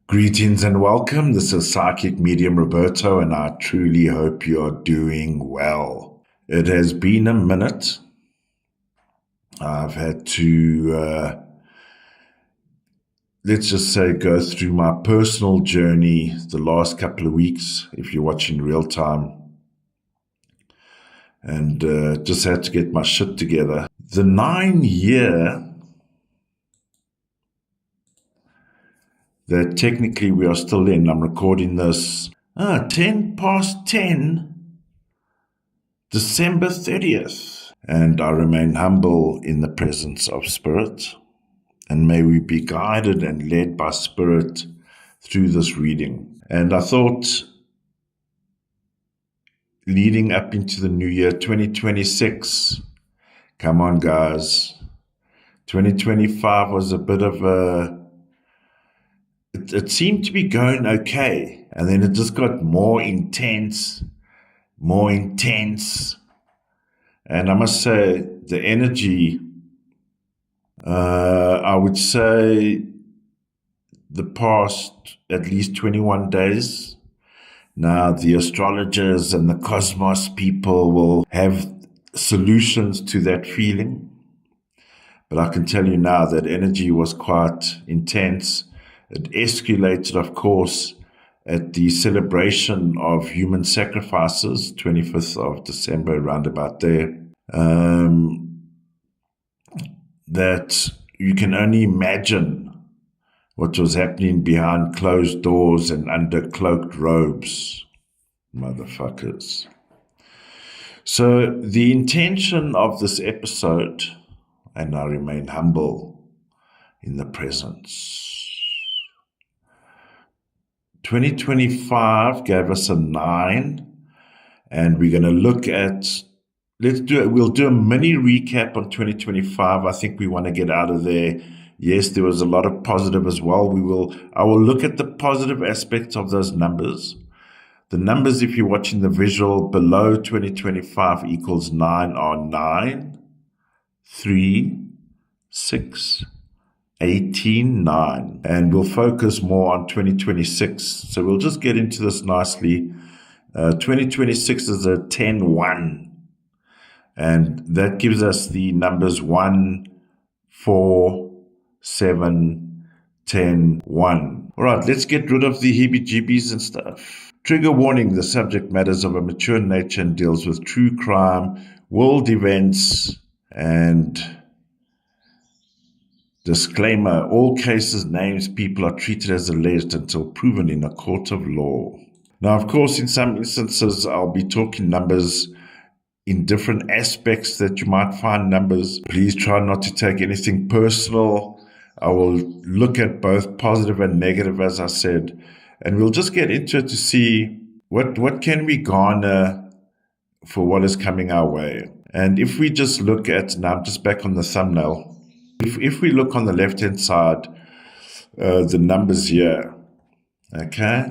Greetings and welcome. This is PsychicMediumRoberto, and I truly hope you are doing well. It has been a minute. I've had to, let's just say, go through my personal journey the last couple of weeks, if you're watching real time, and just had to get my shit together. The 9-year that technically we are still in. I'm recording this 10 past 10, December 30th. And I remain humble in the presence of Spirit. And may we be guided and led by Spirit through this reading. And I thought, leading up into the new year, 2026, come on guys, 2025 was a bit of a, it seemed to be going okay, and then it just got more intense, and I must say the energy, I would say the past at least 21 days, now the astrologers and the cosmos people will have solutions to that feeling, but I can tell you now that energy was quite intense. It escalated, of course, at the celebration of human sacrifices, 25th of December, around about there, that you can only imagine what was happening behind closed doors and under cloaked robes, motherfuckers. So the intention of this episode, and I remain humble in the presence, 2025 gave us a 9, and we're going to look at, we'll do a mini recap on 2025. I think we want to get out of there. Yes, there was a lot of positive as well. I will look at the positive aspects of those numbers. The numbers, if you're watching the visual below 2025 equals 9 are 9, 3, 6, 18, 9, and we'll focus more on 2026. So we'll just get into this nicely. 2026 is a 10-1, and that gives us the numbers 1, 4, 7, 10, 1. All right, let's get rid of the heebie-jeebies and stuff. Trigger warning: the subject matters of a mature nature and deals with true crime, world events, and disclaimer: all cases, names, people are treated as alleged until proven in a court of law. Now, of course, in some instances, I'll be talking numbers in different aspects that you might find numbers. Please try not to take anything personal. I will look at both positive and negative, as I said, and we'll just get into it to see what can we garner for what is coming our way. And if we just look at, now I'm just back on the thumbnail, if we look on the left-hand side, the numbers here, okay?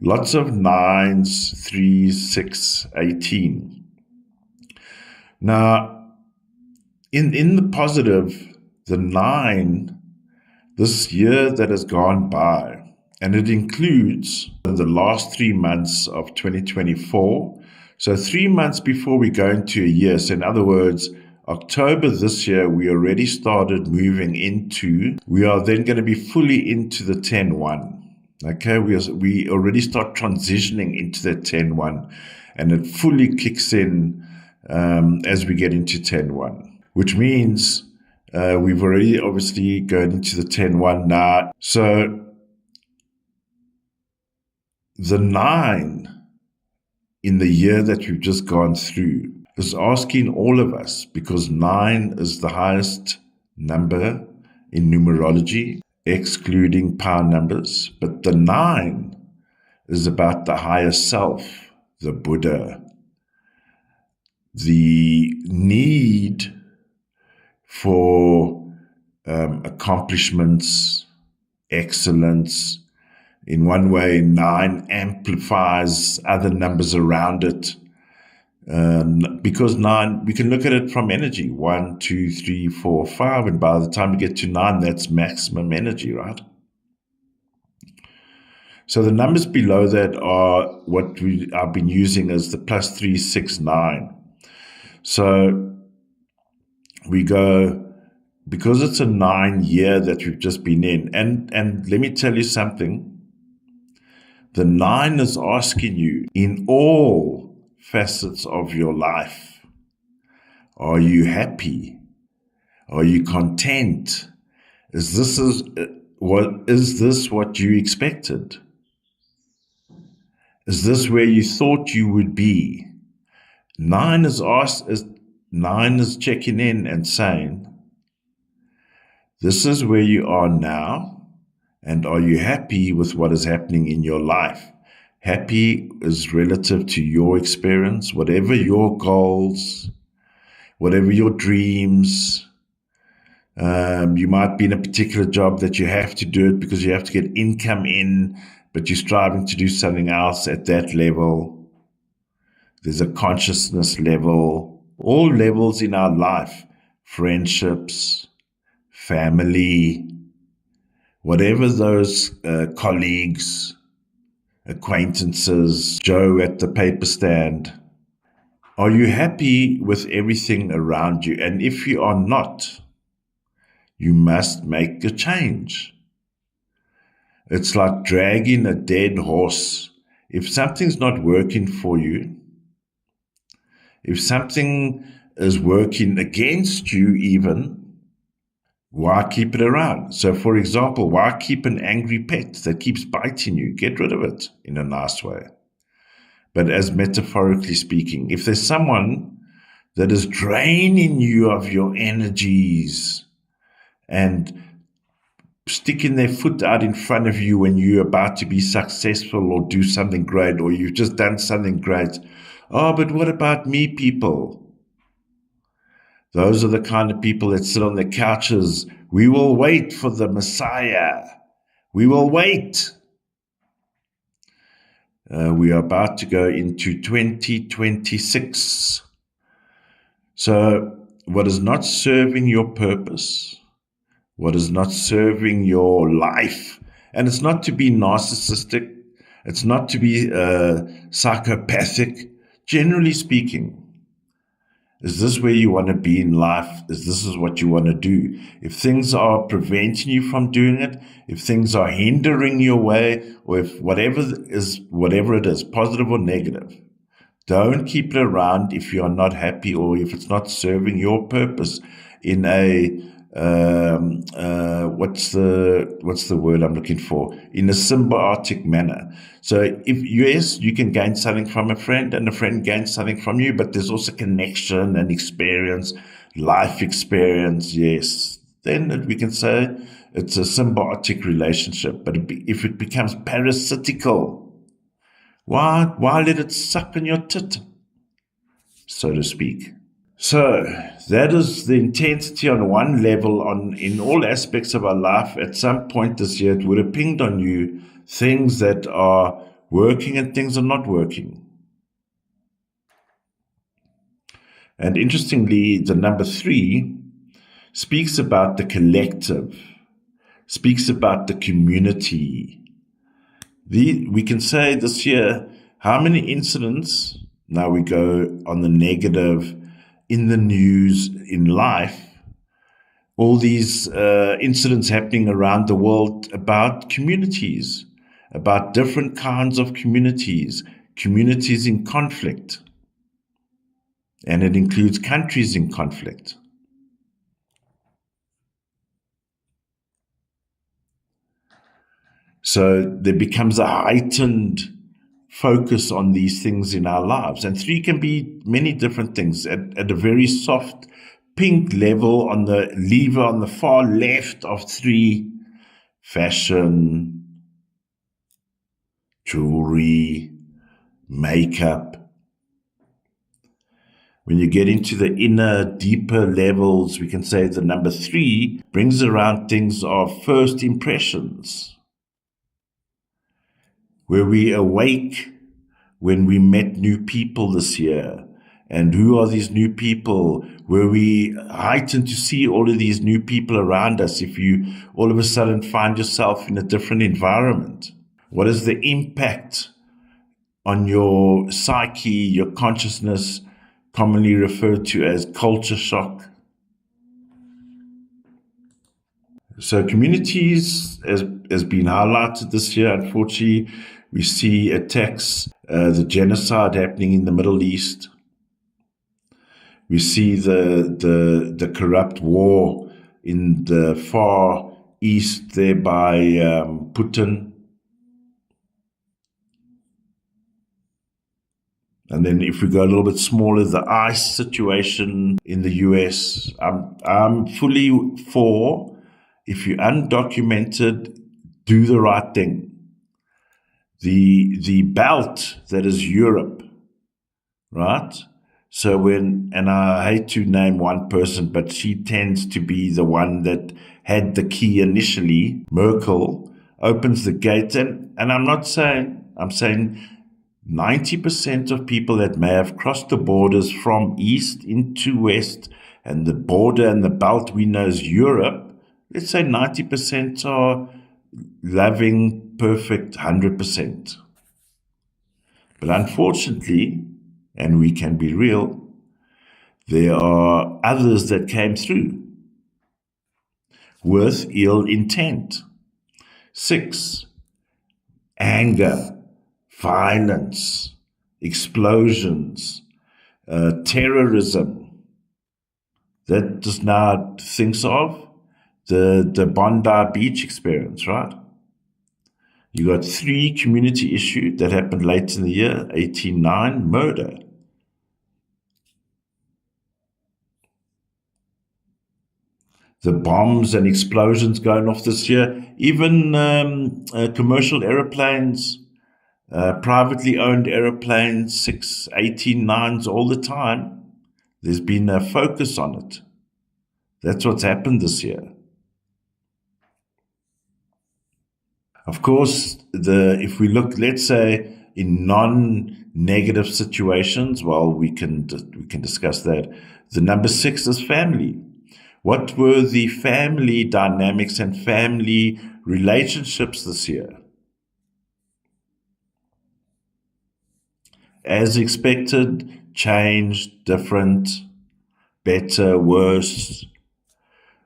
Lots of 9s, 3s, 6, 18. Now, in the positive, the 9, this year that has gone by, and it includes the last 3 months of 2024. So 3 months before we go into a year. So in other words, October this year, we already started moving into, we are then going to be fully into the 10-1. Okay, we already start transitioning into that 10-1, and it fully kicks in as we get into 10-1, which means we've already obviously gone into the 10-1 now. So the 9 in the year that we've just gone through is asking all of us, because 9 is the highest number in numerology, excluding power numbers. But the 9 is about the higher self, the Buddha, the need for accomplishments, excellence. In one way, 9 amplifies other numbers around it. Because 9, we can look at it from energy, 1, 2, 3, 4, 5, and by the time we get to 9, that's maximum energy, right? So the numbers below that are what I've been using as the +3, 6, 9. So we go, because it's a 9 year that we've just been in, and let me tell you something. The 9 is asking you in all facets of your life, are you happy? Are you content? Is this what you expected? Is this where you thought you would be? 9 is checking in and saying, this is where you are now, and are you happy with what is happening in your life? Happy is relative to your experience, whatever your goals, whatever your dreams. You might be in a particular job that you have to do it because you have to get income in, but you're striving to do something else at that level. There's a consciousness level, all levels in our life, friendships, family, whatever those colleagues, acquaintances, Joe at the paper stand. Are you happy with everything around you? And if you are not, you must make a change. It's like dragging a dead horse. If something's not working for you, if something is working against you even, why keep it around? So, for example, why keep an angry pet that keeps biting you? Get rid of it in a nice way. But as metaphorically speaking, if there's someone that is draining you of your energies and sticking their foot out in front of you when you're about to be successful or do something great, or you've just done something great. Oh, but what about me, people? Those are the kind of people that sit on their couches. We will wait for the Messiah. We will wait. We are about to go into 2026. So what is not serving your purpose, what is not serving your life, and it's not to be narcissistic, it's not to be psychopathic, generally speaking. Is this where you want to be in life? Is this what you want to do? If things are preventing you from doing it, if things are hindering your way, or if whatever it is, positive or negative, don't keep it around if you are not happy or if it's not serving your purpose in a what's the word I'm looking for? In a symbiotic manner. So if yes, you can gain something from a friend and a friend gains something from you, but there's also connection and experience, life experience, yes. Then we can say it's a symbiotic relationship. But if it becomes parasitical, why let it suck on your tit, so to speak? So that is the intensity on one level. In all aspects of our life, at some point this year, it would have pinged on you things that are working and things are not working. And interestingly, the number 3 speaks about the collective, speaks about the community. We can say this year, how many incidents, now we go on the negative, in the news, in life, all these incidents happening around the world about communities, about different kinds of communities in conflict. And it includes countries in conflict. So there becomes a heightened focus on these things in our lives. And 3 can be many different things. At a very soft pink level, on the lever on the far left of 3, fashion, jewelry, makeup. When you get into the inner, deeper levels, we can say the number 3 brings around things of first impressions, where we awake when we met new people this year. And who are these new people? Where we heighten to see all of these new people around us if you all of a sudden find yourself in a different environment. What is the impact on your psyche, your consciousness, commonly referred to as culture shock? So communities has been highlighted this year. Unfortunately, we see attacks, the genocide happening in the Middle East. We see the corrupt war in the far east there by Putin. And then if we go a little bit smaller, the ICE situation in the US. I'm fully for, if you're undocumented, do the right thing. The belt that is Europe, right? So and I hate to name one person, but she tends to be the one that had the key initially, Merkel, opens the gate. And I'm saying 90% of people that may have crossed the borders from east into west, and the border and the belt we know is Europe, let's say 90% are loving, perfect, 100%. But unfortunately, and we can be real, there are others that came through with ill intent. 6, anger, violence, explosions, terrorism. That just now thinks of the Bondi Beach experience, right? You got 3 community issues that happened late in the year, 18-9, murder. The bombs and explosions going off this year, even commercial aeroplanes, privately owned aeroplanes, 6, 18-9s all the time. There's been a focus on it. That's what's happened this year. Of course, if we look, let's say, in non-negative situations, well, we can discuss that. The number 6 is family. What were the family dynamics and family relationships this year? As expected, changed, different, better, worse.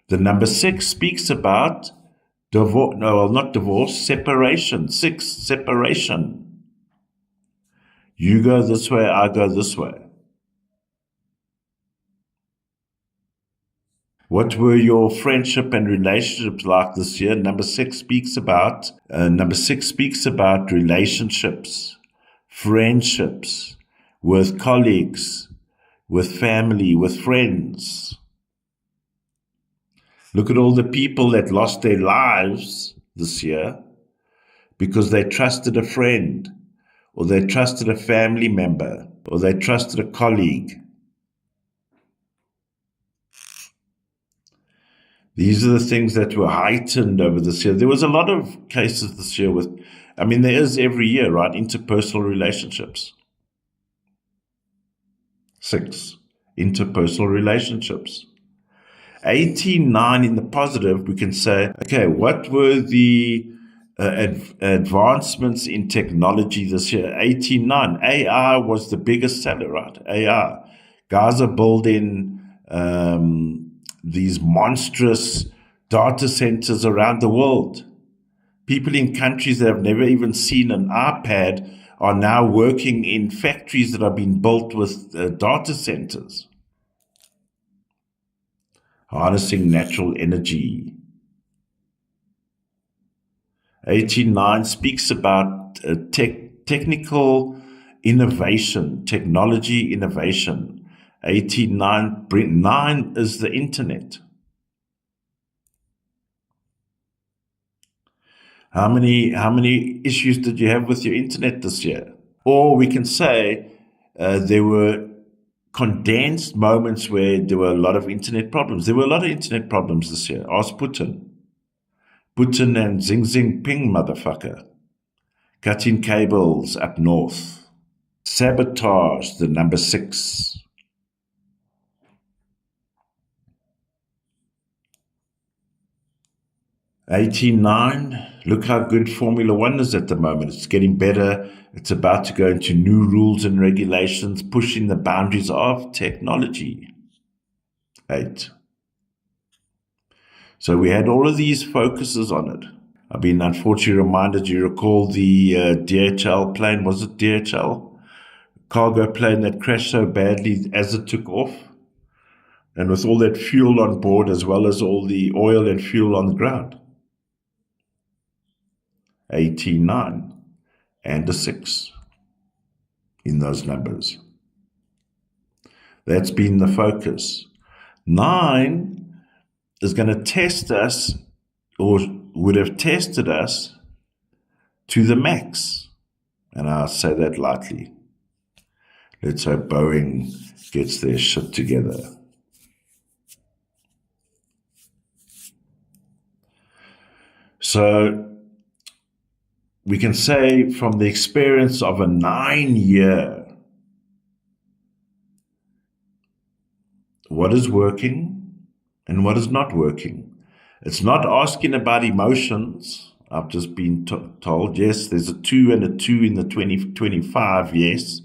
The number 6 speaks about divorce, no, well, not divorce, separation. 6, separation. You go this way, I go this way. What were your friendship and relationships like this year? Number 6 speaks about relationships, friendships, with colleagues, with family, with friends. Look at all the people that lost their lives this year because they trusted a friend, or they trusted a family member, or they trusted a colleague. These are the things that were heightened over this year. There was a lot of cases this year there is every year, right? Interpersonal relationships. 6, interpersonal relationships. 18-9 in the positive, we can say, okay, what were the advancements in technology this year? 18-9, AI was the biggest seller, right? AI. Guys are building these monstrous data centers around the world. People in countries that have never even seen an iPad are now working in factories that are being built with data centers. Harnessing natural energy. 18-9 speaks about technical innovation, technology innovation. 18-9 is the internet. How many issues did you have with your internet this year? Or we can say there were condensed moments where there were a lot of internet problems. There were a lot of internet problems this year. Ask Putin. Putin and Xi Jinping, motherfucker. Cutting cables up north. Sabotage, the number 6. 89, look how good Formula One is at the moment. It's getting better. It's about to go into new rules and regulations, pushing the boundaries of technology. 8. So we had all of these focuses on it. I've been unfortunately reminded, you recall the DHL plane, was it DHL? Cargo plane that crashed so badly as it took off. And with all that fuel on board, as well as all the oil and fuel on the ground. 89 and a 6 in those numbers. That's been the focus. 9 is going to test us, or would have tested us to the max. And I'll say that lightly. Let's hope Boeing gets their shit together. So we can say from the experience of a 9-year, what is working and what is not working. It's not asking about emotions. I've just been told, yes, there's a 2 and a 2 in the 2025, yes.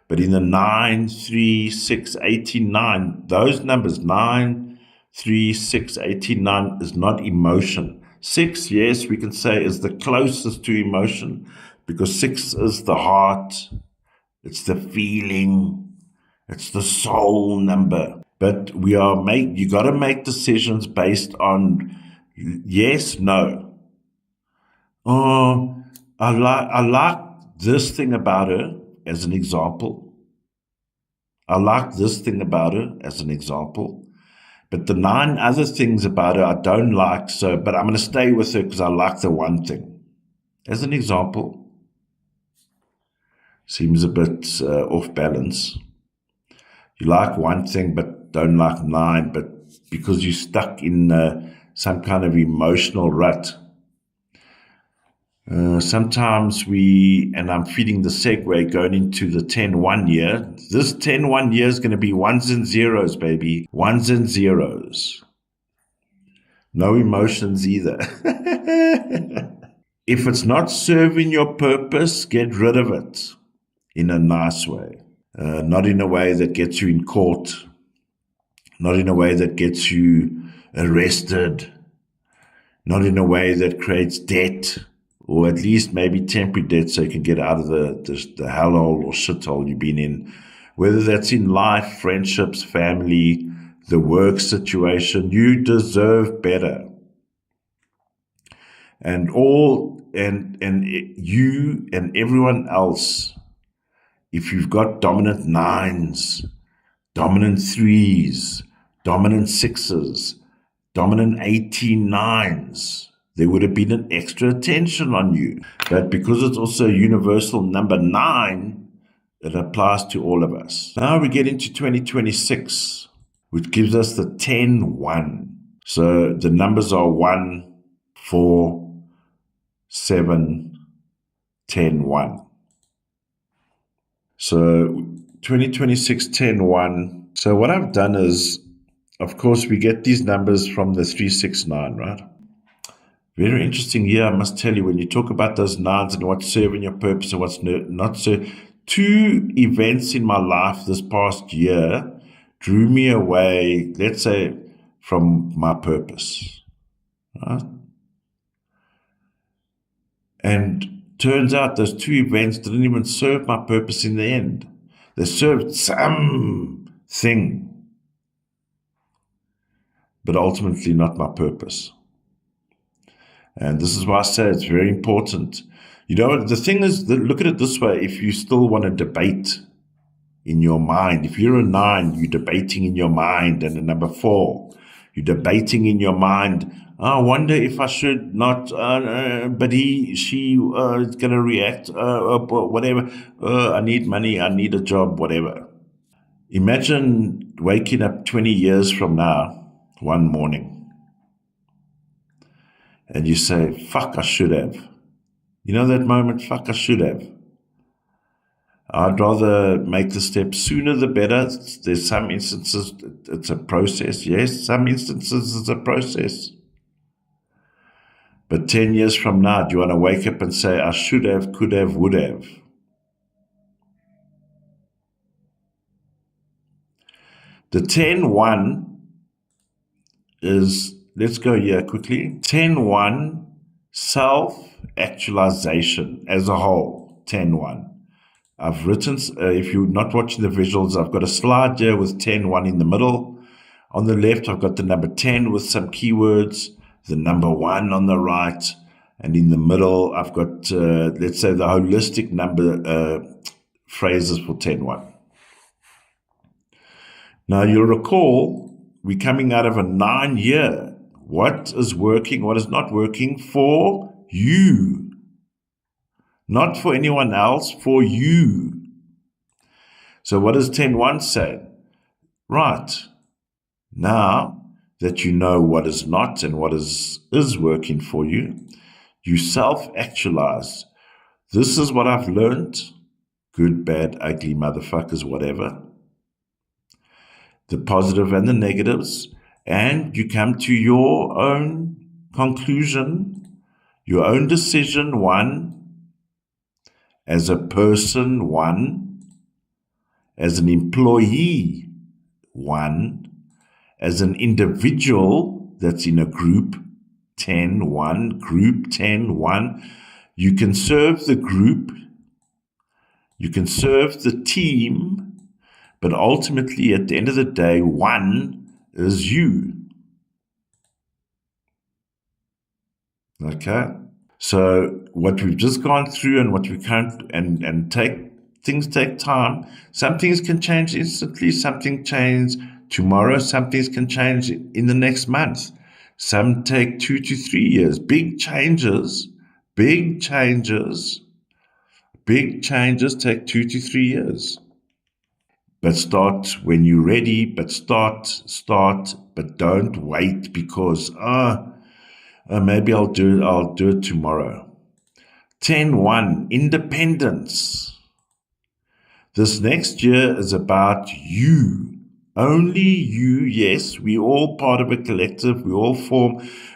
But in the 9, 3, 6, 18, 9, those numbers, 9, 3, 6, 18, 9 is not emotion. 6, yes, we can say is the closest to emotion, because 6 is the heart, it's the feeling, it's the soul number. But you got to make decisions based on yes, no. Oh, I like this thing about her as an example. I like this thing about her as an example. But the 9 other things about her I don't like, but I'm going to stay with her because I like the one thing. As an example, seems a bit off balance. You like one thing but don't like 9, but because you're stuck in some kind of emotional rut. Sometimes and I'm feeding the segue going into the 10-1 year. This 10-1 year is going to be ones and zeros, baby. Ones and zeros. No emotions either. If it's not serving your purpose, get rid of it in a nice way. Not in a way that gets you in court. Not in a way that gets you arrested. Not in a way that creates debt. Or at least maybe temporary debt so you can get out of the hellhole or shithole you've been in. Whether that's in life, friendships, family, the work situation, you deserve better. And you and everyone else, if you've got dominant 9s, dominant 3s, dominant 6s, dominant 18 9s, there would have been an extra attention on you. But because it's also universal number 9, it applies to all of us. Now we get into 2026, which gives us the 10-1. So the numbers are 1, 4, 7, 10, 1. So 2026, 10-1. So what I've done is, of course, we get these numbers from the 369, right? Very interesting year, I must tell you, when you talk about those 9s and what's serving your purpose and what's not serving. 2 events in my life this past year drew me away, let's say, from my purpose. Right? And turns out those 2 events didn't even serve my purpose in the end. They served something, but ultimately not my purpose. And this is why I say it's very important. You know, the thing is, look at it this way. If you still want to debate in your mind, if you're a 9, you're debating in your mind. And a number 4, you're debating in your mind. I wonder if I should not, but she is going to react, whatever. I need money, I need a job, whatever. Imagine waking up 20 years from now, one morning, and you say, fuck, I should have. You know that moment, fuck, I should have. I'd rather make the step sooner the better. There's some instances it's a process. Yes, some instances it's a process. But 10 years from now, do you want to wake up and say, I should have, could have, would have? The 10-1 is, let's go here quickly. 10-1, self-actualization as a whole, 10-1. I've written, if you're not watching the visuals, I've got a slide here with 10-1 in the middle. On the left, I've got the number 10 with some keywords, the number 1 on the right, and in the middle, I've got, let's say, the holistic number phrases for 10-1. Now, you'll recall, we're coming out of a 9-year. What is working, what is not working for you? Not for anyone else, for you. So what does 10-1 say? Right. Now that you know what is not and what is working for you, you self-actualize. This is what I've learned. Good, bad, ugly, motherfuckers, whatever. The positive and the negatives. And you come to your own conclusion, your own decision, 1. As a person, 1. As an employee, 1. As an individual that's in a group, 10-1, group 10-1. You can serve the group, you can serve the team, but ultimately at the end of the day, 1 is you. Okay? So what we've just gone through and what we can't, and things take time. Some things can change instantly, something change tomorrow, some things can change in the next month. Some take 2 to 3 years. Big changes take 2 to 3 years. But start when you're ready, but start, but don't wait because, maybe I'll do it tomorrow. 10-1, independence. This next year is about you. Only you, yes, we all part of a collective, we all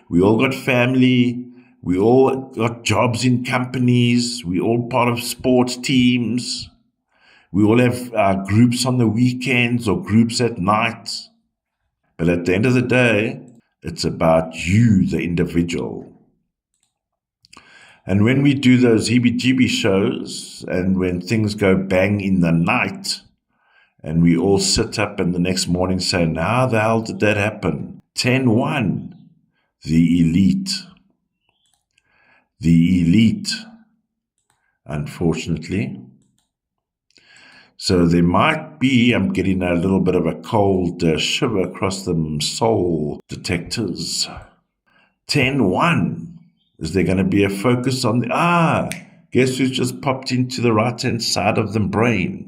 got family, we all got jobs in companies, we all part of sports teams, we all have groups on the weekends or groups at night. But at the end of the day, it's about you, the individual. And when we do those heebie-jeebie shows, and when things go bang in the night, and we all sit up and the next morning say, now how the hell did that happen? 10-1, the elite. The elite, unfortunately. So there might be, I'm getting a little bit of a cold shiver across the soul detectors. 10-1. Is there going to be a focus on guess who's just popped into the right-hand side of the brain?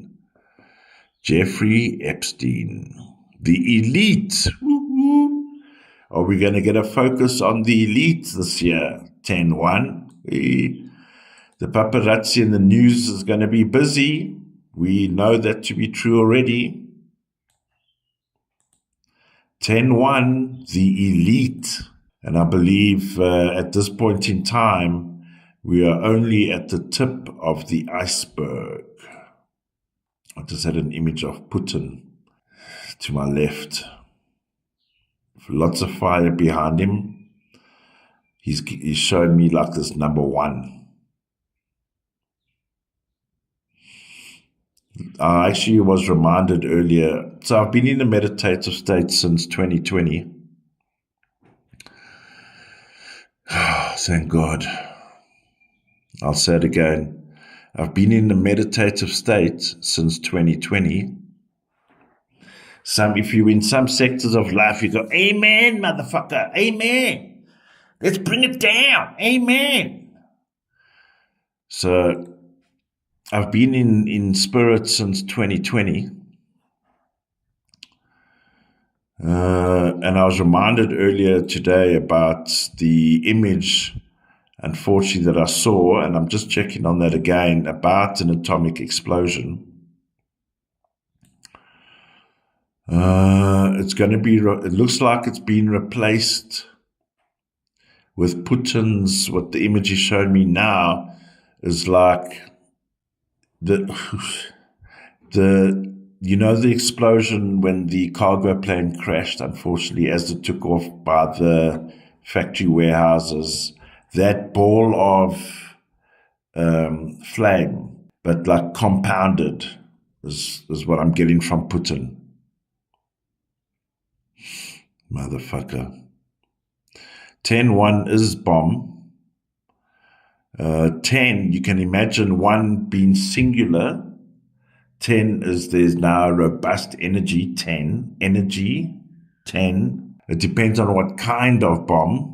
Jeffrey Epstein. The elite. Woo-hoo. Are we going to get a focus on the elite this year? 10-1. The paparazzi in the news is going to be busy. We know that to be true already. 10-1, the elite. And I believe at this point in time, we are only at the tip of the iceberg. I just had an image of Putin to my left. Lots of fire behind him. He's showing me like this number 1. I actually was reminded earlier. So I've been in a meditative state since 2020. Thank God. I'll say it again. I've been in a meditative state since 2020. If you're in some sectors of life, you go, amen, motherfucker, amen. Let's bring it down, amen. So I've been in spirit since 2020. And I was reminded earlier today about the image, unfortunately, that I saw, and I'm just checking on that again, about an atomic explosion. It looks like it's been replaced with Putin's, what the image is showing me now is like the the explosion when the cargo plane crashed, unfortunately, as it took off by the factory warehouses. That ball of flame, but like compounded, is what I'm getting from Putin. Motherfucker. 10-1 is bomb. 10, you can imagine 1 being singular. 10 is there's now robust energy. 10, energy. 10. It depends on what kind of bomb.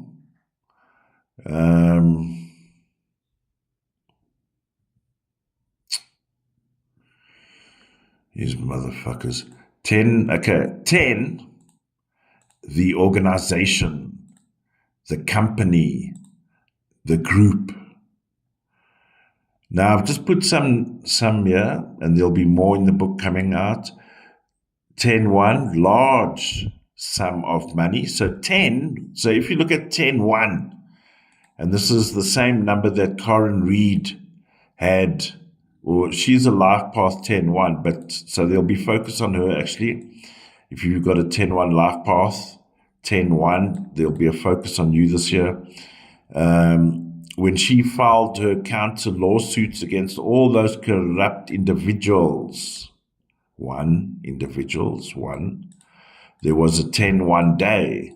These motherfuckers. 10, okay. 10, the organization, the company, the group. Now, I've just put some here, and there'll be more in the book coming out. 10-1, large sum of money. So 10, so if you look at 10-1, and this is the same number that Karen Reed had, or she's a life path 10-1, but so there'll be focus on her actually. If you've got a 10-1 life path, 10-1, there'll be a focus on you this year. When she filed her counter lawsuits against all those corrupt individuals, there was a 10-1 day.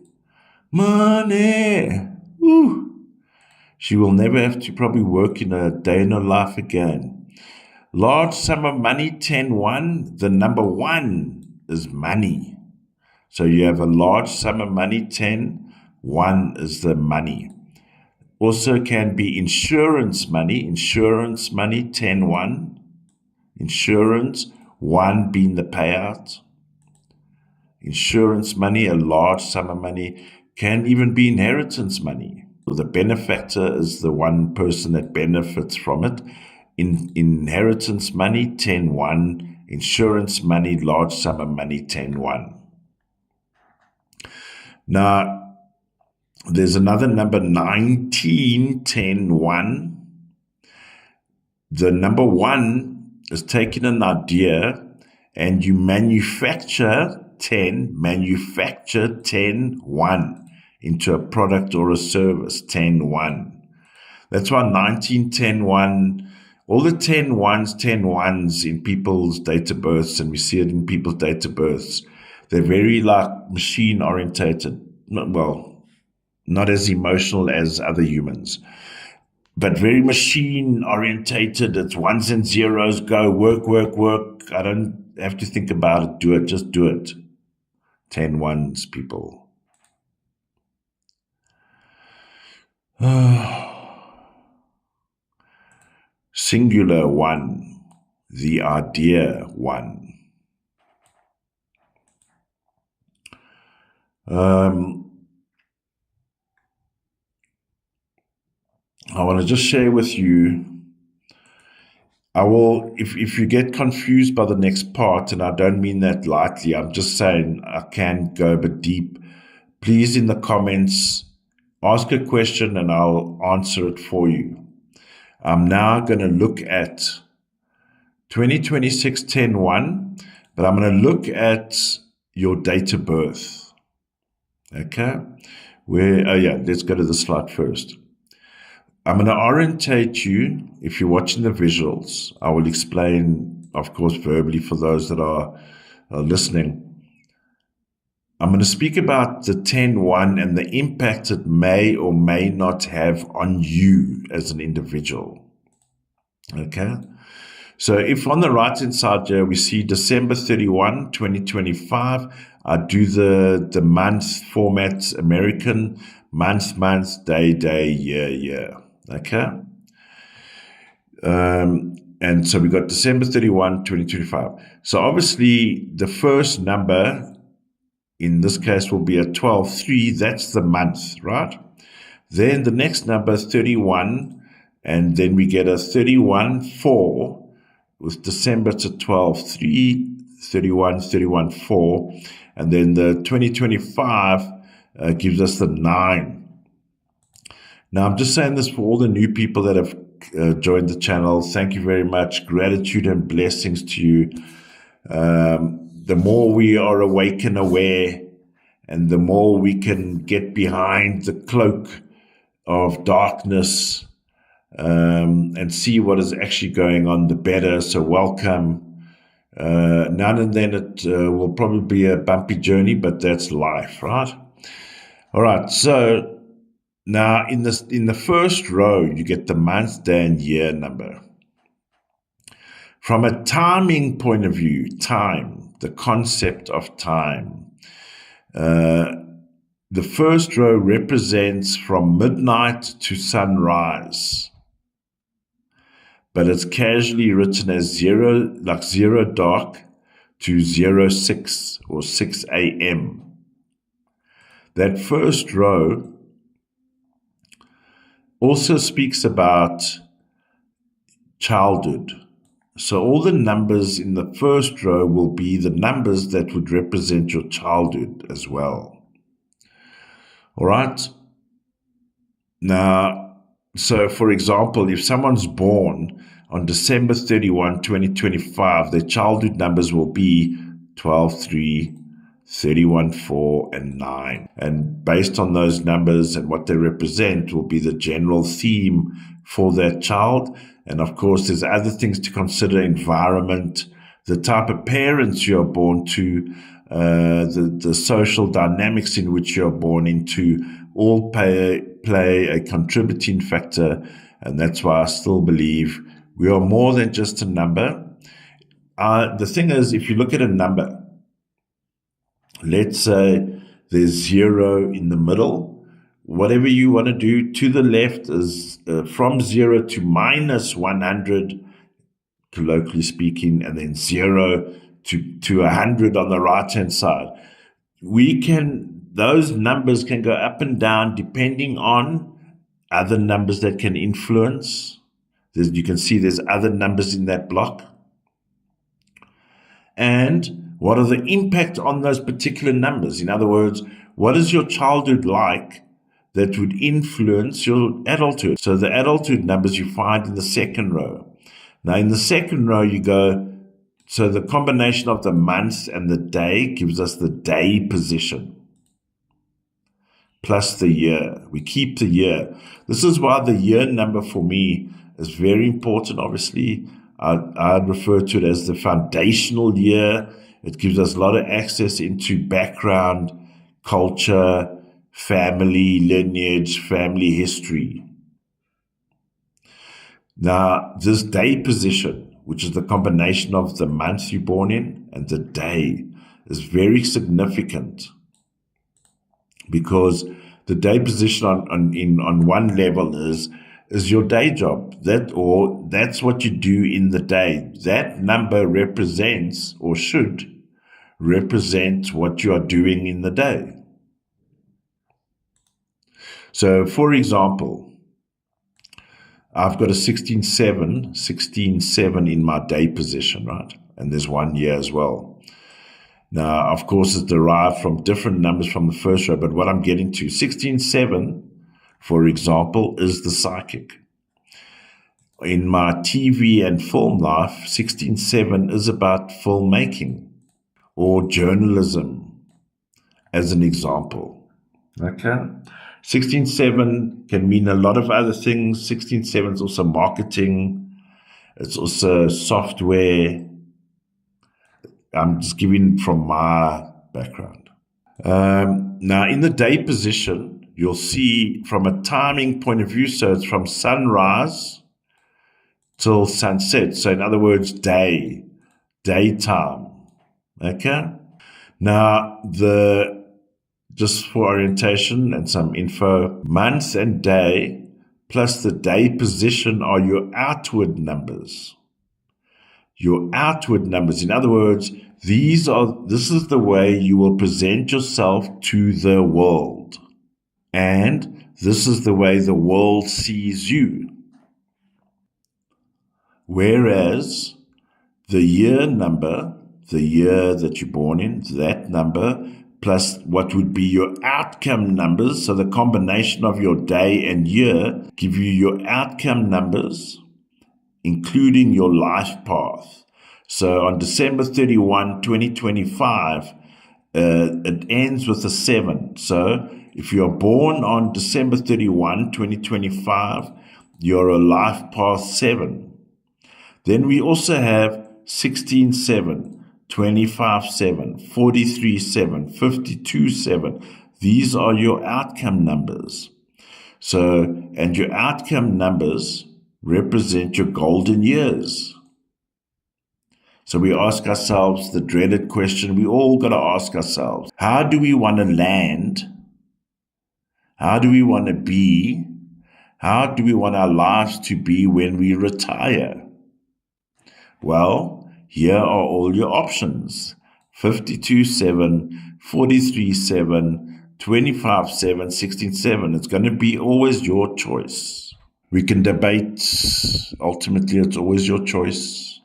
Money! Woo! She will never have to probably work in a day in her life again. Large sum of money, 10-1. The number 1 is money. So you have a large sum of money, 10-1 is the money. Also can be insurance money, 10-1. Insurance, 1 being the payout. Insurance money, a large sum of money, can even be inheritance money. So the benefactor is the one person that benefits from it. Inheritance money, 10-1. Insurance money, large sum of money, 10-1. Now, there's another number, 19, 10-1. The number 1 is taking an idea and you manufacture 10-1 into a product or a service, 10-1. That's why 19, 10-1, all the 10-1s in people's date of births, and we see it in people's date of births, they're very like machine orientated. Not as emotional as other humans, but very machine orientated. It's 1s and 0s, go, work. I don't have to think about it, do it, just do it. 10-1s, people. Singular 1, the idea 1. I want to just share with you, I will, if you get confused by the next part, and I don't mean that lightly, I'm just saying I can go a bit deep, please in the comments, ask a question and I'll answer it for you. I'm now going to look at 2026 10-1, but I'm going to look at your date of birth. Okay? Let's go to the slide first. I'm going to orientate you. If you're watching the visuals, I will explain, of course, verbally for those that are listening. I'm going to speak about the 10-1 and the impact it may or may not have on you as an individual. Okay? So if on the right-hand side here, we see December 31, 2025, I do the month format, American, month, day, year. Okay? And so we got December 31, 2025. So obviously the first number in this case will be a 12-3. That's the month, right? Then the next number, 31, and then we get a 31-4 with December to 12-3, 31-4. And then the 2025 gives us the 9. Now, I'm just saying this for all the new people that have joined the channel. Thank you very much. Gratitude and blessings to you. The more we are awake and aware, and the more we can get behind the cloak of darkness and see what is actually going on, the better. So welcome. Now and then it will probably be a bumpy journey, but that's life, right? All right, so now in the first row, you get the month, day, and year number. From a timing point of view, time, the concept of time, the first row represents from midnight to sunrise, but it's casually written as 0, like 0 dark to 06 or 6 a.m. That first row also speaks about childhood. So all the numbers in the first row will be the numbers that would represent your childhood as well. All right? Now, so for example, if someone's born on December 31, 2025, their childhood numbers will be 12, 3, 31, 4, and 9. And based on those numbers and what they represent will be the general theme for that child. And of course, there's other things to consider: environment, the type of parents you're born to, the social dynamics in which you're born into, all play a contributing factor. And that's why I still believe we are more than just a number. The thing is, if you look at a number, let's say there's 0 in the middle. Whatever you want to do to the left is from 0 to minus 100, colloquially speaking, and then 0 to 100 on the right-hand side. Those numbers can go up and down depending on other numbers that can influence. You can see there's other numbers in that block. And what are the impact on those particular numbers? In other words, what is your childhood like that would influence your adulthood? So the adulthood numbers you find in the second row. Now in the second row you go, so the combination of the month and the day gives us the day position, plus the year. We keep the year. This is why the year number for me is very important. Obviously, I'd refer to it as the foundational year. It gives us a lot of access into background, culture, family lineage, family history. Now, this day position, which is the combination of the month you're born in and the day, is very significant, because the day position on one level is your day job. That's what you do in the day. That number represents, or should represent, what you are doing in the day. So, for example, I've got a 16-7 in my day position, right? And there's 1 year as well. Now, of course, it's derived from different numbers from the first row, but what I'm getting to, 16-7, for example, is the psychic. In my TV and film life, 16-7 is about filmmaking or journalism, as an example. Okay? 16-7 can mean a lot of other things. 16-7 is also marketing. It's also software. I'm just giving from my background. Now, in the day position, you'll see from a timing point of view, so it's from sunrise till sunset. So in other words, daytime. Okay? Now, just for orientation and some info, month and day plus the day position are your outward numbers. Your outward numbers. In other words, this is the way you will present yourself to the world. And this is the way the world sees you. Whereas the year number, the year that you're born in, that number, plus what would be your outcome numbers. So the combination of your day and year give you your outcome numbers, including your life path. So on December 31, 2025, it ends with a 7. So if you're born on December 31, 2025, you're a life path 7. Then we also have 16-7, 25-7, 43-7, 52-7. These are your outcome numbers. So, and your outcome numbers represent your golden years. So we ask ourselves the dreaded question we all got to ask ourselves. How do we want to land? How do we want to be? How do we want our lives to be when we retire? Well, here are all your options. 52-7, 43-7, 25-7, 16-7. It's going to be always your choice. We can debate. Ultimately, it's always your choice.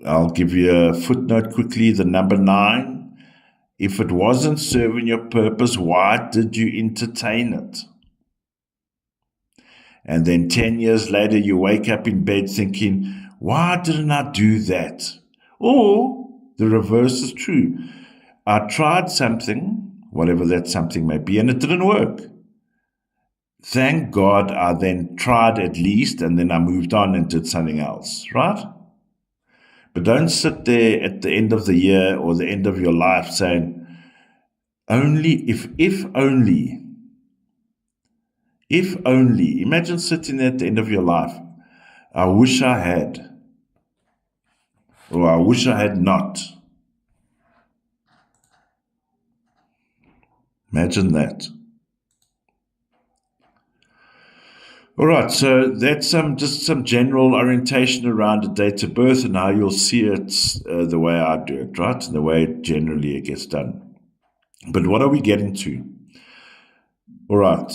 I'll give you a footnote quickly. The number 9. If it wasn't serving your purpose, why did you entertain it? And then 10 years later, you wake up in bed thinking, why didn't I do that? Or the reverse is true. I tried something, whatever that something may be, and it didn't work. Thank God I then tried at least, and then I moved on and did something else, right? But don't sit there at the end of the year or the end of your life saying, if only. Imagine sitting there at the end of your life. I wish I had. Or I wish I had not. Imagine that. All right, so that's just some general orientation around a date of birth and how you'll see it the way I do it, right? And the way generally it gets done. But what are we getting to? All right,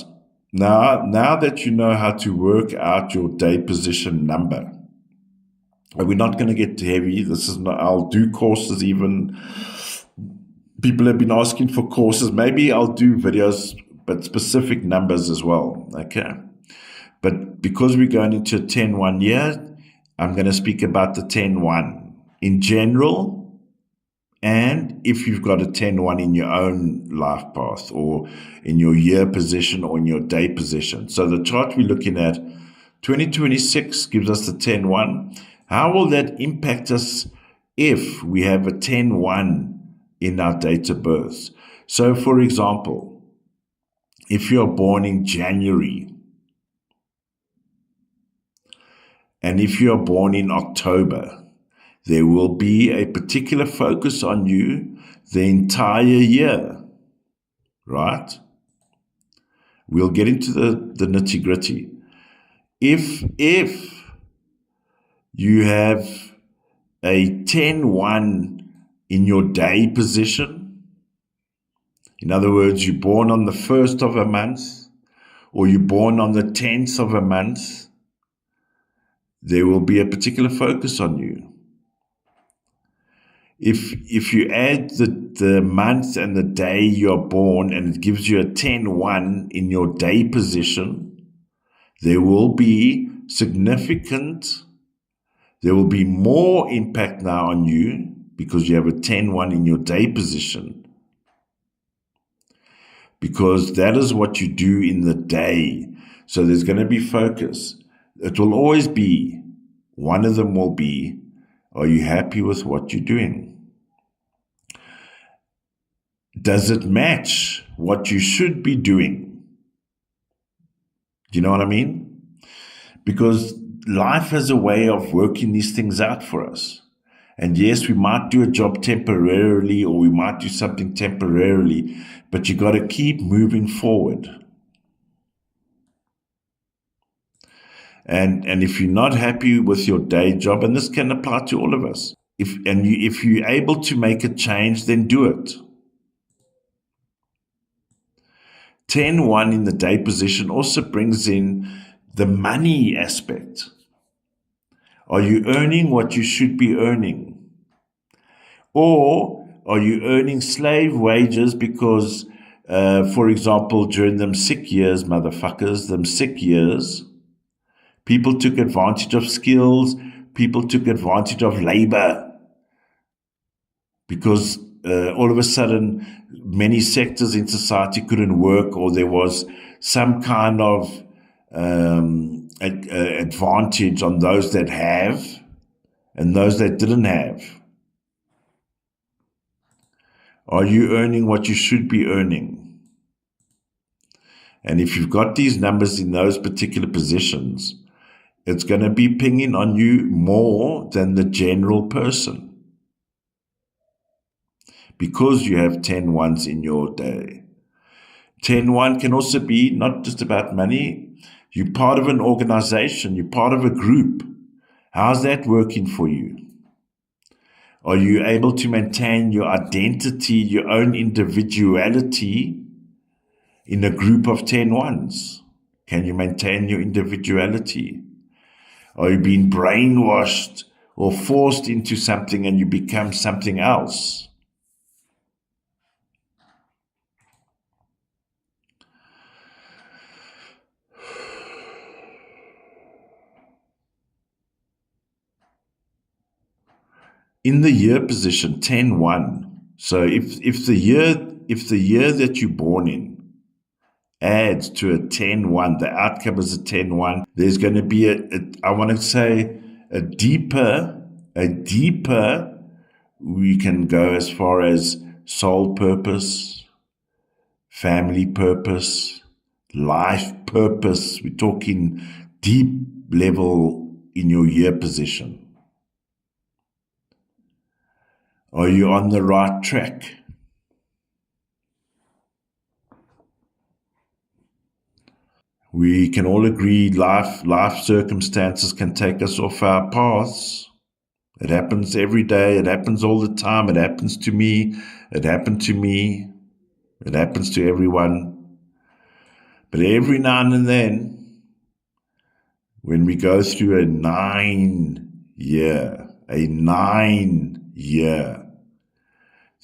now that you know how to work out your day position number, we're not going to get heavy. I'll do courses even. People have been asking for courses. Maybe I'll do videos, but specific numbers as well, okay? But because we're going into a 10-1 year, I'm going to speak about the 10-1 in general, and if you've got a 10-1 in your own life path or in your year position or in your day position. So the chart we're looking at, 2026 gives us the 10-1. How will that impact us if we have a 10-1 in our date of birth? So for example, if you're born in January, and if you're born in October, there will be a particular focus on you the entire year, right? We'll get into the nitty-gritty. If you have a 10-1 in your day position, in other words, you're born on the 1st of a month, or you're born on the 10th of a month, there will be a particular focus on you. If you add the month and the day you're born and it gives you a 10-1 in your day position, there will be more impact now on you because you have a 10-1 in your day position. Because that is what you do in the day. So there's going to be focus. It will always be, one of them will be, are you happy with what you're doing? Does it match what you should be doing? Do you know what I mean? Because life has a way of working these things out for us. And yes, we might do a job temporarily or we might do something temporarily, but you got to keep moving forward. And if you're not happy with your day job, and this can apply to all of us, if you're able to make a change, then do it. 10-1 in the day position also brings in the money aspect. Are you earning what you should be earning? Or Are you earning slave wages because, for example, during them sick years, motherfuckers, them sick years, people took advantage of skills, people took advantage of labor, because all of a sudden many sectors in society couldn't work, or there was some kind of advantage on those that have and those that didn't have. Are you earning what you should be earning? And if you've got these numbers in those particular positions, it's going to be pinging on you more than the general person, because you have 10 ones in your day. 10-1 can also be not just about money. You're part of an organization. You're part of a group. How's that working for you? Are you able to maintain your identity, your own individuality in a group of 10 ones? Can you maintain your individuality? Are you being brainwashed or forced into something and you become something else? In the year position, 10-1. So if the year that you're born in adds to a 10-1, the outcome is a 10-1, there's going to be a deeper, we can go as far as soul purpose, family purpose, life purpose. We're talking deep level in your year position. Are you on the right track? We can all agree life circumstances can take us off our paths. It happens every day. It happens all the time. It happens to me. It happened to me. It happens to everyone. But every now and then, when we go through a 9-year,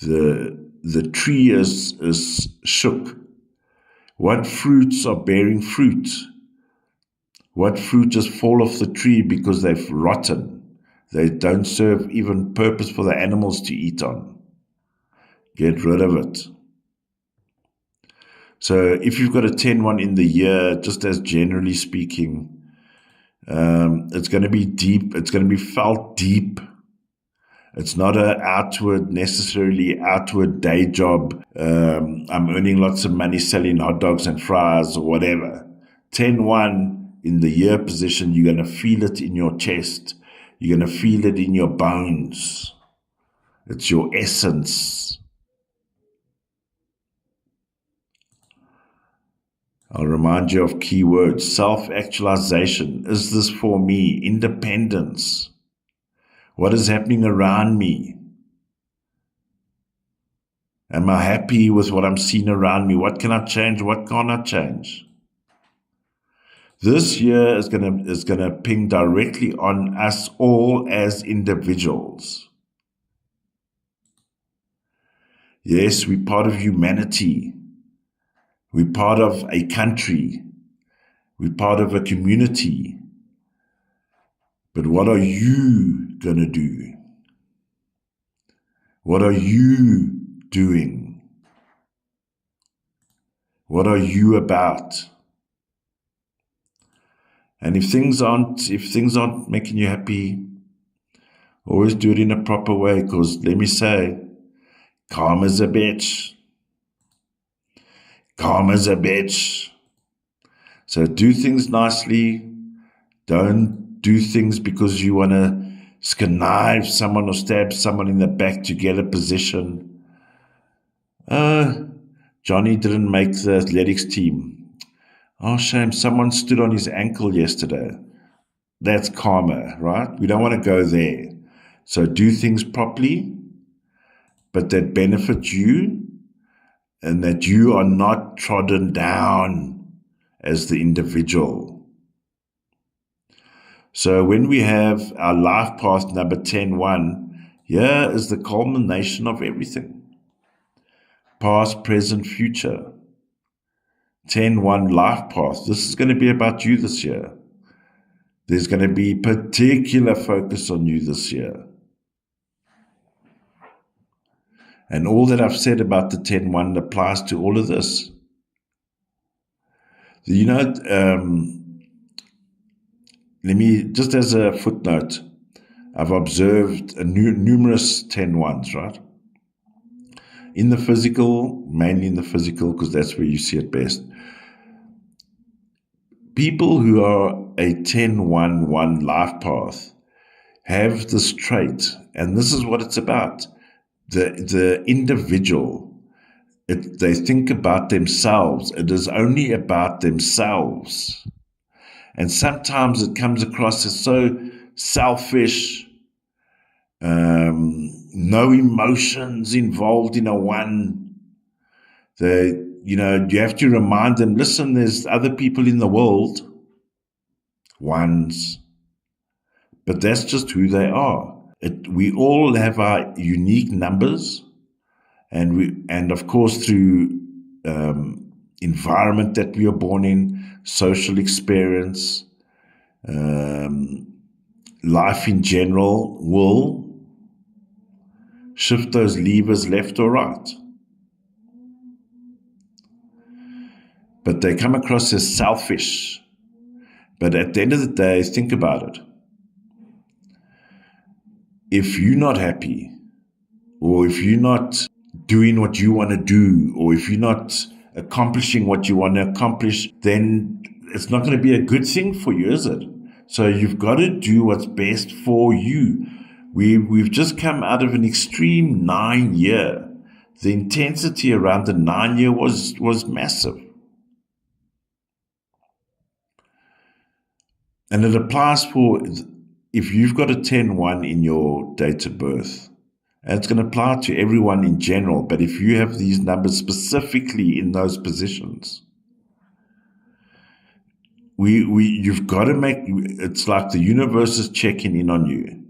the tree is shook. What fruits are bearing fruit? What fruit just fall off the tree because they've rotten? They don't serve even purpose for the animals to eat on. Get rid of it. So if you've got a 10-1 in the year, just as generally speaking, it's going to be deep. It's going to be felt deep. It's not necessarily outward day job. I'm earning lots of money selling hot dogs and fries or whatever. 10-1 in the year position, you're going to feel it in your chest. You're going to feel it in your bones. It's your essence. I'll remind you of key words. Self-actualization. Is this for me? Independence. What is happening around me? Am I happy with what I'm seeing around me? What can I change? What can't I change? This year is gonna ping directly on us all as individuals. Yes, we're part of humanity. We're part of a country. We're part of a community. But what are you going to do? What are you doing? What are you about? And if things aren't making you happy, always do it in a proper way, because let me say, karma's a bitch. Karma's a bitch. So do things nicely. Don't do things because you want to connive someone or stab someone in the back to get a position. Johnny didn't make the athletics team. Oh, shame. Someone stood on his ankle yesterday. That's karma, right? We don't want to go there. So do things properly, but that benefit you, and that you are not trodden down as the individual. So when we have our life path number 10-1, Here is the culmination of everything. Past, present, future. 10-1 life path. This is going to be about you this year. There's going to be particular focus on you this year. And all that I've said about the 10-1 applies to all of this. You know, let me, just as a footnote, I've observed numerous 10-1s, right? In the physical, mainly in the physical, because that's where you see it best. People who are a 10-1-1 life path have this trait, and this is what it's about. The individual, they think about themselves. It is only about themselves. And sometimes it comes across as so selfish, no emotions involved in a one. You have to remind them, listen, there's other people in the world, ones, but that's just who they are. We all have our unique numbers, and of course through environment that we are born in, social experience, life in general will shift those levers left or right. But they come across as selfish. But at the end of the day, think about it. If you're not happy, or if you're not doing what you want to do, or if you're not accomplishing what you want to accomplish, then it's not going to be a good thing for you, is it? So you've got to do what's best for you. We've just come out of an extreme 9-year. The intensity around the 9-year was massive. And it applies for, if you've got a 10-1 in your date of birth, and it's going to apply to everyone in general, but if you have these numbers specifically in those positions, you've got to make, it's like the universe is checking in on you.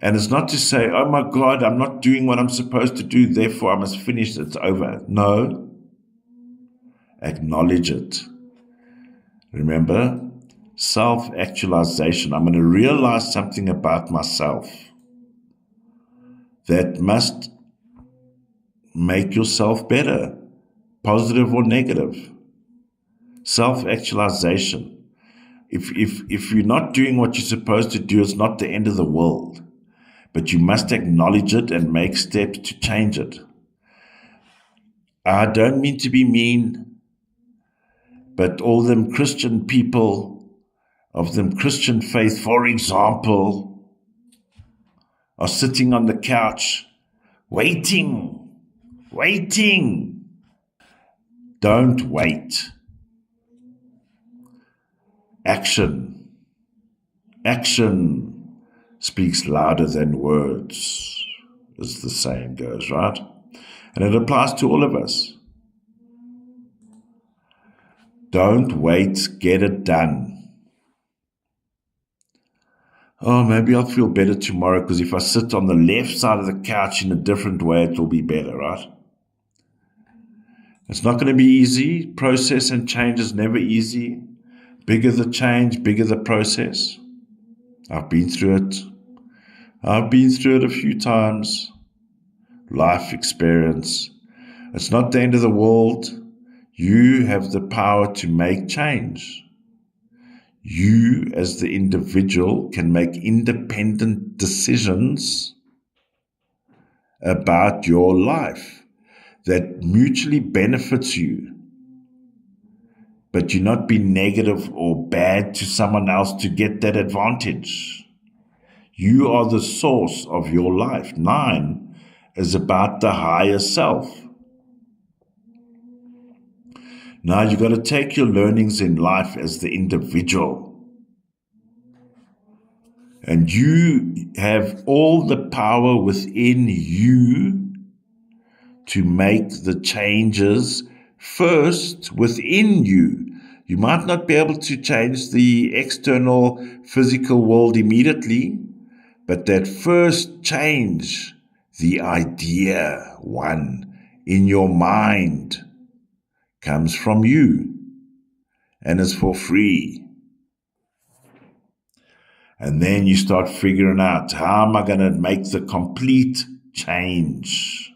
And it's not to say, oh my God, I'm not doing what I'm supposed to do, therefore I must finish, it's over. No. Acknowledge it. Remember, self-actualization. I'm going to realize something about myself that must make yourself better, positive or negative. Self-actualization. If you're not doing what you're supposed to do, it's not the end of the world. But you must acknowledge it and make steps to change it. I don't mean to be mean, but all them Christian people of them Christian faith, for example, are sitting on the couch waiting. Don't wait. Action speaks louder than words, as the saying goes, right? And it applies to all of us. Don't wait, get it done. Oh, maybe I'll feel better tomorrow because if I sit on the left side of the couch in a different way, it will be better, right? It's not going to be easy. Process and change is never easy. Bigger the change, bigger the process. I've been through it. I've been through it a few times. Life experience. It's not the end of the world. You have the power to make change. You, as the individual, can make independent decisions about your life that mutually benefits you. But you not be negative or bad to someone else to get that advantage. You are the source of your life. 9 is about the higher self. Now you've got to take your learnings in life as the individual. And you have all the power within you to make the changes first within you. You might not be able to change the external physical world immediately, But that first change, the idea, one, in your mind, comes from you and is for free. And then you start figuring out, how am I going to make the complete change?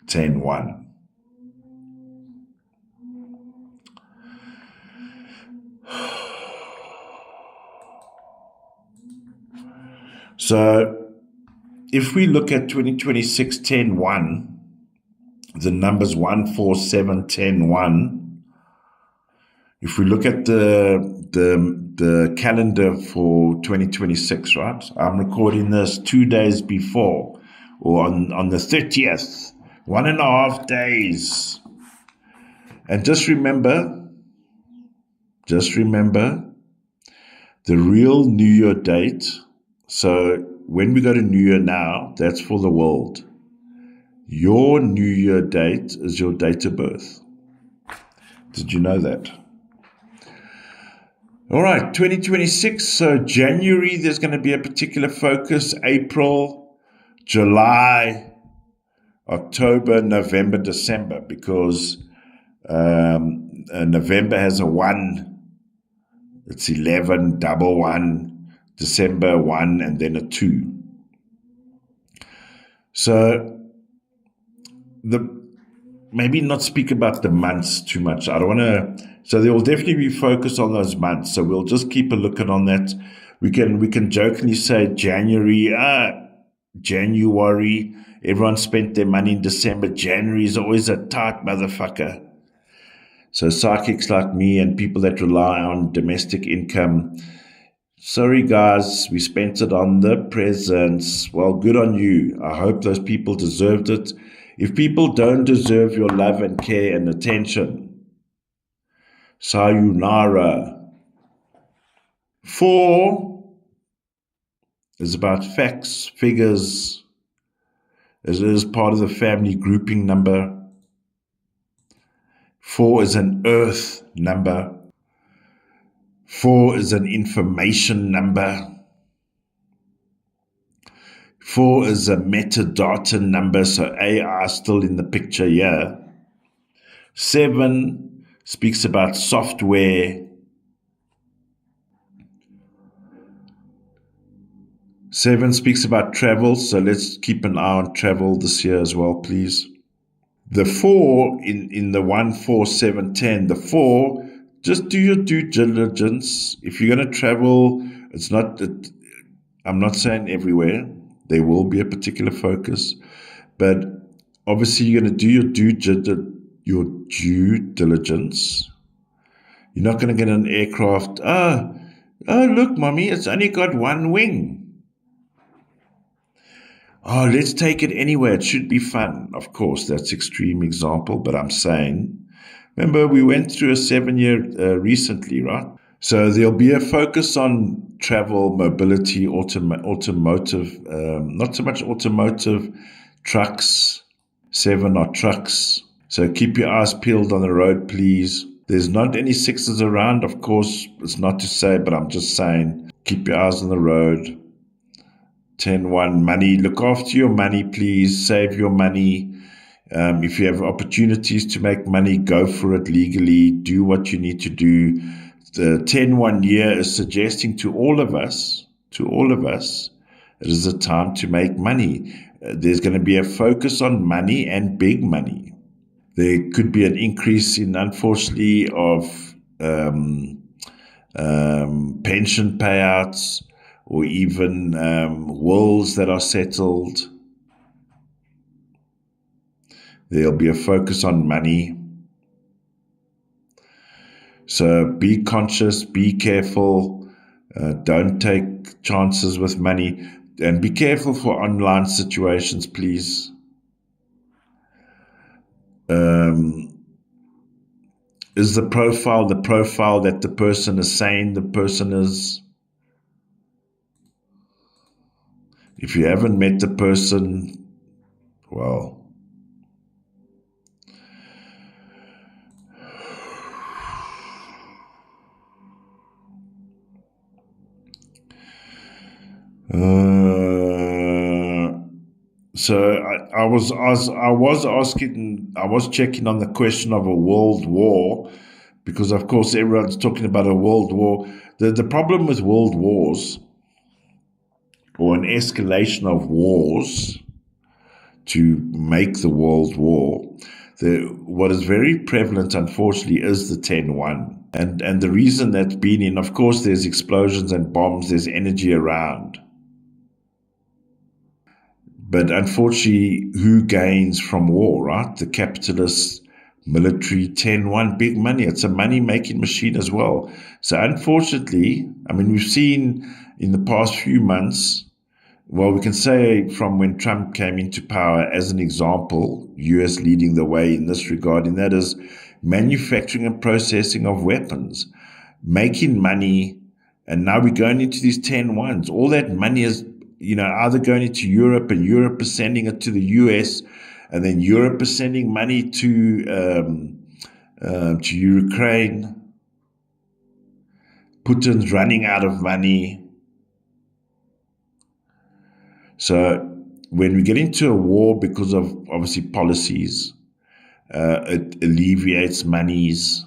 10-1. So if we look at 2026 10-1, the numbers 1, 4, 7, 10, 1. If we look at the calendar for 2026, right? I'm recording this 2 days before, or on the 30th, 1.5 days. And just remember, the real New Year date. So when we go to New Year now, that's for the world. Your New Year date is your date of birth. Did you know that? All right, 2026. So January, there's going to be a particular focus. April, July, October, November, December, because November has a 1. It's 11, double 1. December 1, and then a 2. So maybe not speak about the months too much. I don't want to. So there will definitely be focus on those months. So we'll just keep a looking on that. We can jokingly say January. Everyone spent their money in December. January is always a tight motherfucker. So psychics like me and people that rely on domestic income, sorry guys, we spent it on the presents. Well, good on you. I hope those people deserved it. If people don't deserve your love and care and attention, sayonara. 4 is about facts, figures. It is part of the family grouping number. 4 is an earth number. 4 is an information number. 4 is a metadata number, so AI is still in the picture here. 7 speaks about software. 7 speaks about travel, so let's keep an eye on travel this year as well, please. The 4 in the 1, 4, 7, 10, the 4, just do your due diligence. If you're going to travel, I'm not saying everywhere. There will be a particular focus, but obviously you're going to do your due diligence. You're not going to get an aircraft. Oh, look, mommy, it's only got 1 wing. Oh, let's take it anywhere. It should be fun. Of course, that's extreme example, but I'm saying, remember, we went through a 7-year recently, right? So there'll be a focus on travel, mobility, automotive, not so much automotive, trucks. 7 are trucks. So keep your eyes peeled on the road, please. There's not any 6s around. Of course, it's not to say, but I'm just saying, keep your eyes on the road. 10-1, money. Look after your money, please. Save your money. If you have opportunities to make money, go for it legally. Do what you need to do. The 10-1 year is suggesting to all of us, it is a time to make money. There's going to be a focus on money and big money. There could be an increase in, unfortunately, of pension payouts, or even wills that are settled. There'll be a focus on money. So be conscious, be careful, don't take chances with money, and be careful for online situations, please. Is the profile that the person is saying the person is? If you haven't met the person, well, So I was checking on the question of a world war, because of course everyone's talking about a world war. The problem with world wars, or an escalation of wars to make the world war, what is very prevalent, unfortunately, is the 10-1. And the reason that's been in, of course, there's explosions and bombs, there's energy around. But unfortunately, who gains from war, right? The capitalist military 10-1, big money. It's a money-making machine as well. So unfortunately, I mean, we've seen in the past few months, well, we can say from when Trump came into power, as an example, US leading the way in this regard, and that is manufacturing and processing of weapons, making money, and now we're going into these 10-1s. All that money is, either going into Europe, and Europe is sending it to the US, and then Europe is sending money to Ukraine. Putin's running out of money. So when we get into a war because of, obviously, policies, it alleviates monies.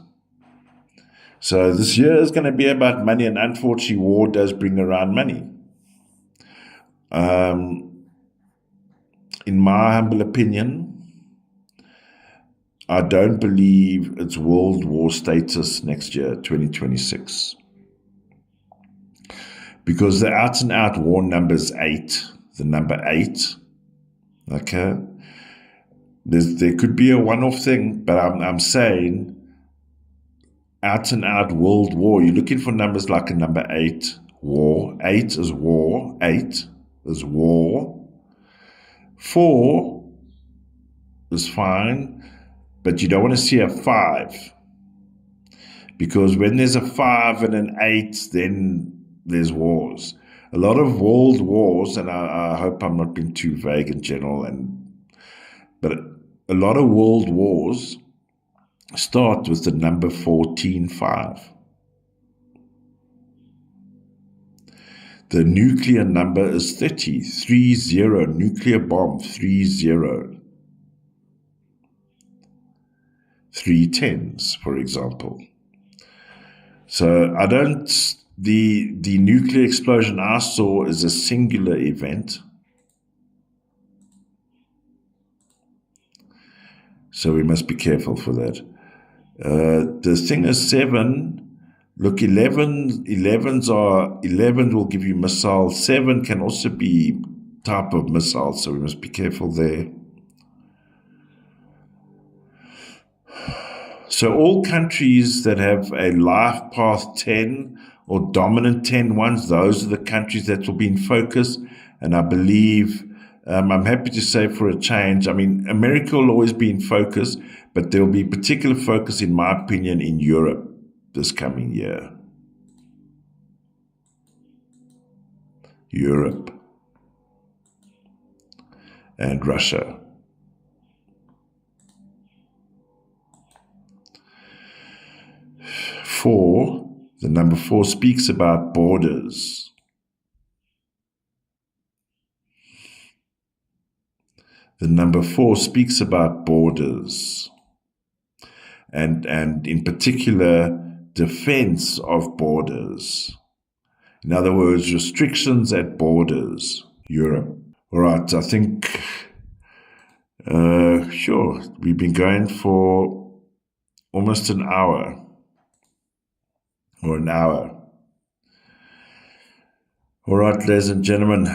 So this year is going to be about money, and unfortunately, war does bring around money. In my humble opinion, I don't believe it's world war status next year, 2026. Because the out-and-out war number is 8. The number 8, okay? There could be a one-off thing, but I'm saying out-and-out world war. You're looking for numbers like a number 8, war. 8 is war. 8 is war. 4 is fine, but you don't want to see a 5. Because when there's a 5 and an 8, then there's wars. A lot of world wars, and I hope I'm not being too vague and general, but a lot of world wars start with the number 14-5. The nuclear number is 30, 30, nuclear bomb, 30. 3 10s, for example. So the nuclear explosion I saw is a singular event. So we must be careful for that. The thing is 7. Look, 11s are, 11 will give you missiles. 7 can also be type of missile, so we must be careful there. So all countries that have a life path 10 or dominant 10-1s, those are the countries that will be in focus. And I believe, I'm happy to say for a change, I mean, America will always be in focus, but there will be particular focus, in my opinion, in Europe this coming year. Europe and Russia. The number 4 speaks about borders. The number 4 speaks about borders, and in particular, defense of borders. In other words, restrictions at borders. Europe. All right, I think, sure, we've been going for almost an hour. Or an hour. All right, ladies and gentlemen,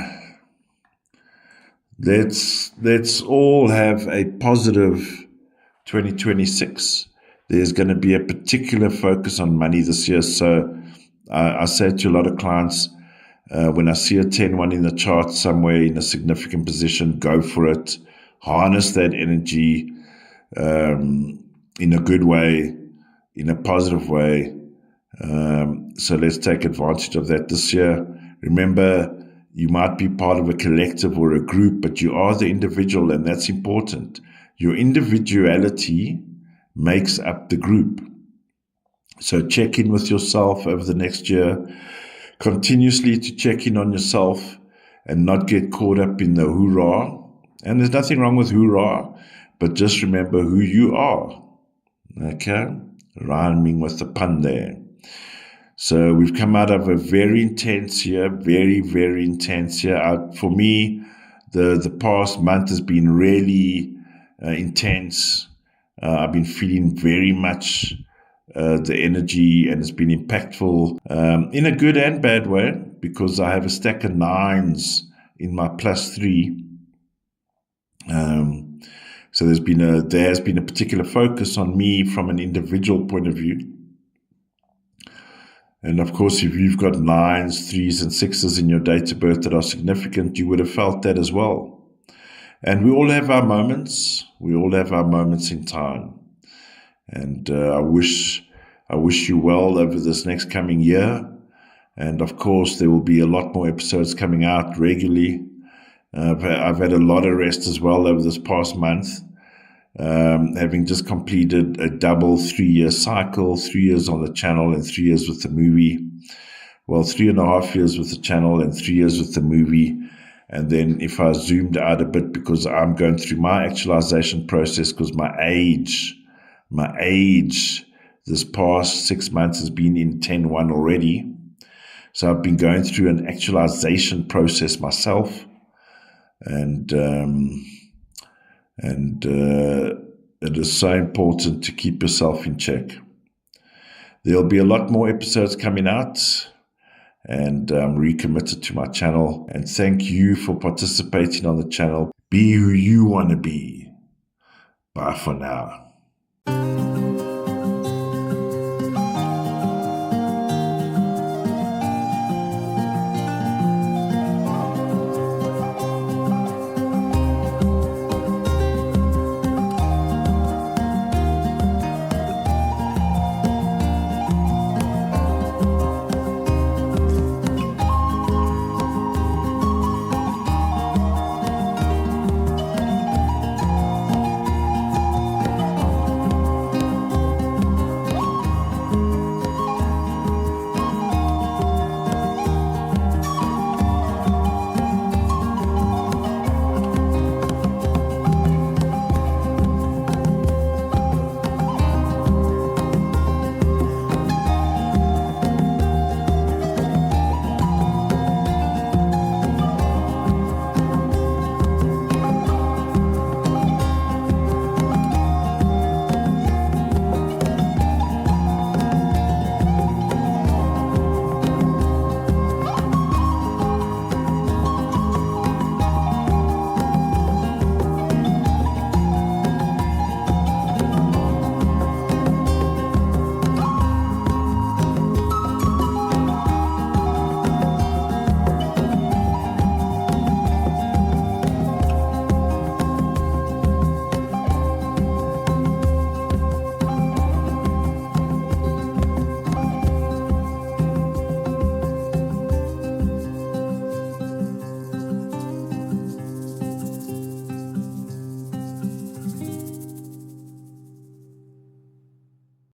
let's all have a positive 2026. There's going to be a particular focus on money this year. So I say to a lot of clients, when I see a 10-1 in the chart somewhere in a significant position, go for it. Harness that energy in a good way, in a positive way. So let's take advantage of that this year. Remember, you might be part of a collective or a group, but you are the individual, and that's important. Your individuality makes up the group. So check in with yourself over the next year, continuously to check in on yourself. and not get caught up in the hoorah. And there's nothing wrong with hoorah, but just remember who you are. Okay? Rhyming with the pun there. So we've come out of a very intense year, very, very intense year. For me, the past month has been really intense. I've been feeling very much the energy, and it's been impactful in a good and bad way, because I have a stack of 9s in my +3. So there has been a particular focus on me from an individual point of view. And of course, if you've got 9s, 3s, and 6s in your date of birth that are significant, you would have felt that as well. And we all have our moments. We all have our moments in time. And I wish you well over this next coming year. And of course, there will be a lot more episodes coming out regularly. I've had a lot of rest as well over this past month, having just completed a double 3-year cycle, 3 years on the channel and 3 years with the movie. Well, 3.5 years with the channel and 3 years with the movie. And then if I zoomed out a bit, because I'm going through my actualization process, because my age this past 6 months has been in 10-1 already. So I've been going through an actualization process myself. And it is so important to keep yourself in check. There'll be a lot more episodes coming out, and I'm recommitted to my channel. And thank you for participating on the channel. Be who you want to be. Bye for now.